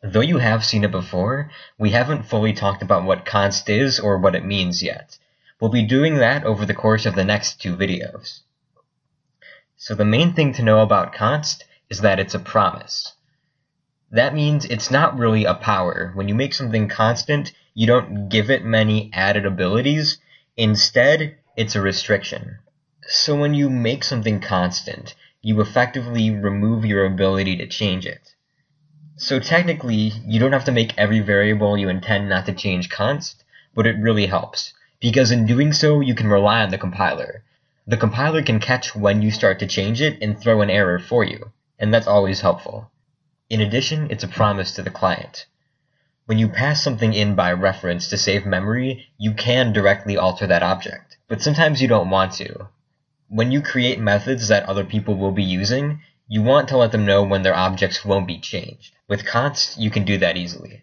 Though you have seen it before, we haven't fully talked about what const is or what it means yet. We'll be doing that over the course of the next 2 videos. So the main thing to know about const is that it's a promise. That means it's not really a power. When you make something constant, you don't give it many added abilities. Instead, it's a restriction. So when you make something constant, you effectively remove your ability to change it. So technically, you don't have to make every variable you intend not to change const, but it really helps, because in doing so, you can rely on the compiler. The compiler can catch when you start to change it and throw an error for you, and that's always helpful. In addition, it's a promise to the client. When you pass something in by reference to save memory, you can directly alter that object, but sometimes you don't want to. When you create methods that other people will be using, you want to let them know when their objects won't be changed. With const, you can do that easily.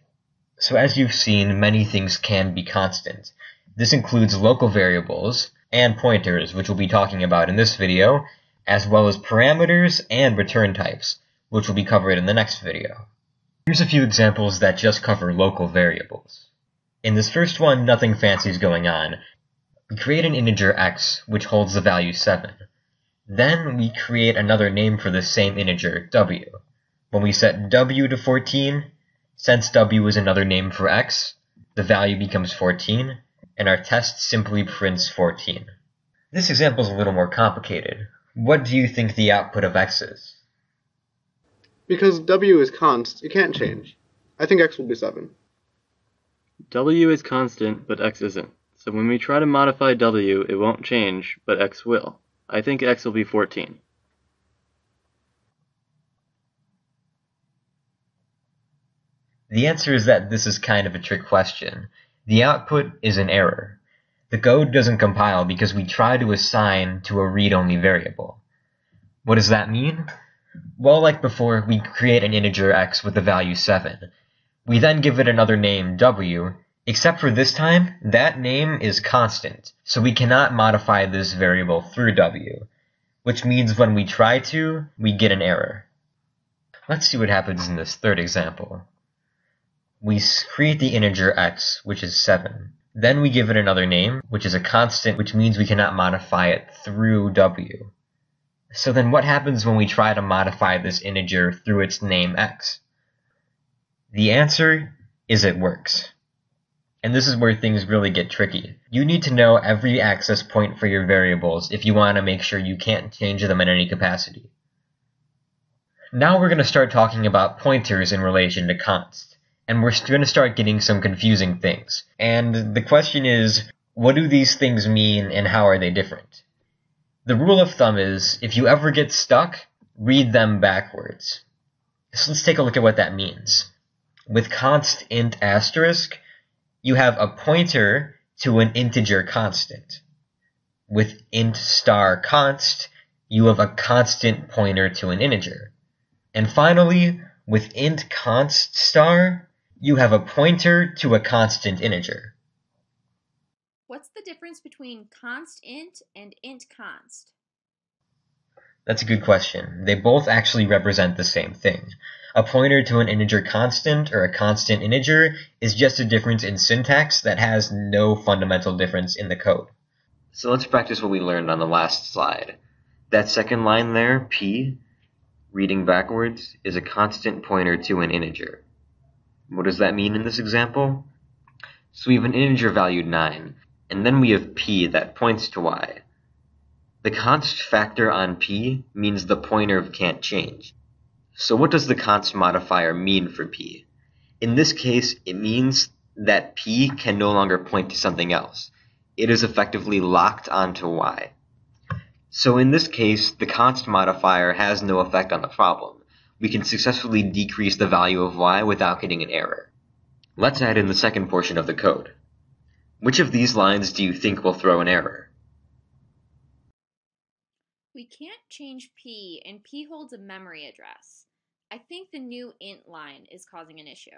So as you've seen, many things can be constant. This includes local variables and pointers, which we'll be talking about in this video, as well as parameters and return types, which will be covered in the next video. Here's a few examples that just cover local variables. In this first one, nothing fancy is going on. We create an integer x, which holds the value 7. Then we create another name for the same integer, w. When we set w to 14, since w is another name for x, the value becomes 14, and our test simply prints 14. This example is a little more complicated. What do you think the output of x is? Because w is const, it can't change. I think x will be 7. W is constant, but x isn't. So when we try to modify w, it won't change, but x will. I think x will be 14. The answer is that this is kind of a trick question. The output is an error. The code doesn't compile because we try to assign to a read-only variable. What does that mean? Well, like before, we create an integer x with the value 7. We then give it another name, w, except for this time, that name is constant, so we cannot modify this variable through w, which means when we try to, we get an error. Let's see what happens in this third example. We create the integer x, which is 7. Then we give it another name, which is a constant, which means we cannot modify it through w. So then what happens when we try to modify this integer through its name x? The answer is it works. And this is where things really get tricky. You need to know every access point for your variables if you want to make sure you can't change them in any capacity. Now we're going to start talking about pointers in relation to const. And we're going to start getting some confusing things. And the question is, what do these things mean and how are they different? The rule of thumb is, if you ever get stuck, read them backwards. So let's take a look at what that means. With const int asterisk, you have a pointer to an integer constant. With int star const, you have a constant pointer to an integer. And finally, with int const star, you have a pointer to a constant integer. What's the difference between const int and int const? That's a good question. They both actually represent the same thing. A pointer to an integer constant or a constant integer is just a difference in syntax that has no fundamental difference in the code. So let's practice what we learned on the last slide. That second line there, p, reading backwards, is a constant pointer to an integer. What does that mean in this example? So we have an integer valued 9, and then we have p that points to y. The const factor on p means the pointer can't change. So what does the const modifier mean for p? In this case, it means that p can no longer point to something else. It is effectively locked onto y. So in this case, the const modifier has no effect on the problem. We can successfully decrease the value of y without getting an error. Let's add in the second portion of the code. Which of these lines do you think will throw an error? We can't change p, and p holds a memory address. I think the new int line is causing an issue.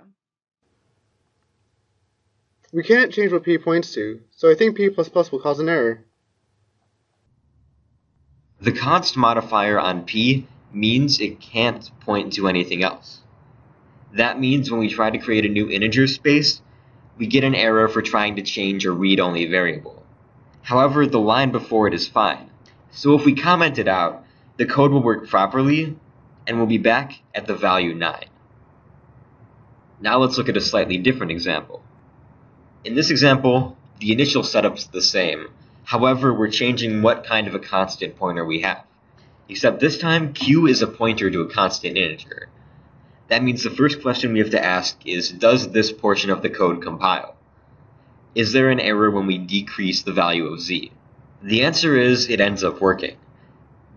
We can't change what p points to, so I think p++ will cause an error. The const modifier on p means it can't point to anything else. That means when we try to create a new integer space, we get an error for trying to change a read-only variable. However, the line before it is fine. So if we comment it out, the code will work properly, and we'll be back at the value 9. Now let's look at a slightly different example. In this example, the initial setup's the same. However, we're changing what kind of a constant pointer we have. Except this time, q is a pointer to a constant integer. That means the first question we have to ask is, does this portion of the code compile? Is there an error when we decrease the value of z? The answer is it ends up working.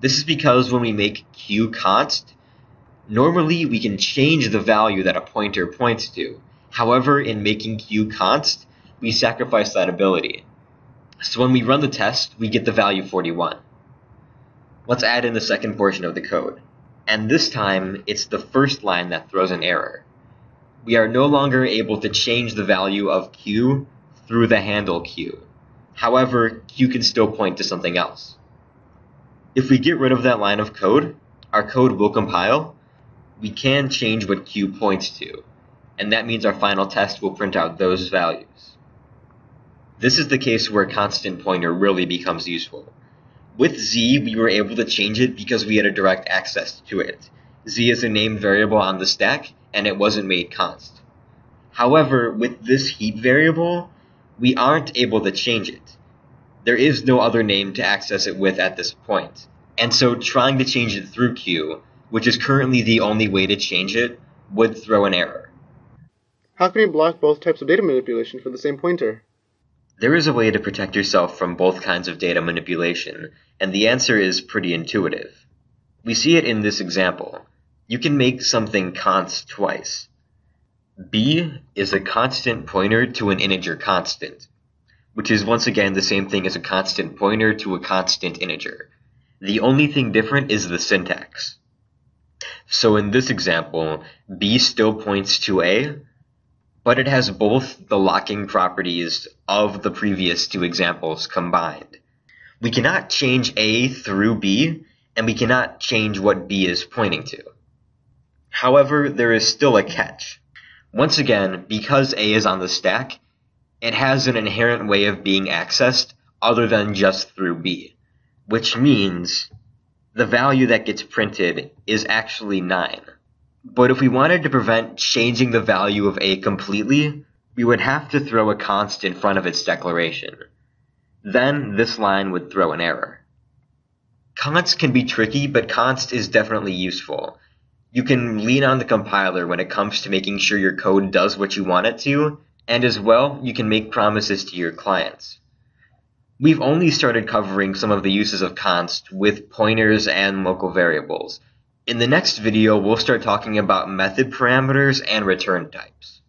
This is because when we make q const, normally we can change the value that a pointer points to. However, in making q const, we sacrifice that ability. So when we run the test, we get the value 41. Let's add in the second portion of the code. And this time, it's the first line that throws an error. We are no longer able to change the value of q through the handle q. However, q can still point to something else. If we get rid of that line of code, our code will compile. We can change what q points to, and that means our final test will print out those values. This is the case where a constant pointer really becomes useful. With z, we were able to change it because we had a direct access to it. Z is a named variable on the stack, and it wasn't made const. However, with this heap variable, we aren't able to change it. There is no other name to access it with at this point, and so trying to change it through q, which is currently the only way to change it, would throw an error. How can you block both types of data manipulation for the same pointer? There is a way to protect yourself from both kinds of data manipulation, and the answer is pretty intuitive. We see it in this example. You can make something const twice. B is a constant pointer to an integer constant, which is once again the same thing as a constant pointer to a constant integer. The only thing different is the syntax. So in this example, B still points to A, but it has both the locking properties of the previous two examples combined. We cannot change A through B, and we cannot change what B is pointing to. However, there is still a catch. Once again, because A is on the stack, it has an inherent way of being accessed other than just through B, which means the value that gets printed is actually 9. But if we wanted to prevent changing the value of A completely, we would have to throw a const in front of its declaration. Then this line would throw an error. Const can be tricky, but const is definitely useful. You can lean on the compiler when it comes to making sure your code does what you want it to, and as well, you can make promises to your clients. We've only started covering some of the uses of const with pointers and local variables. In the next video, we'll start talking about method parameters and return types.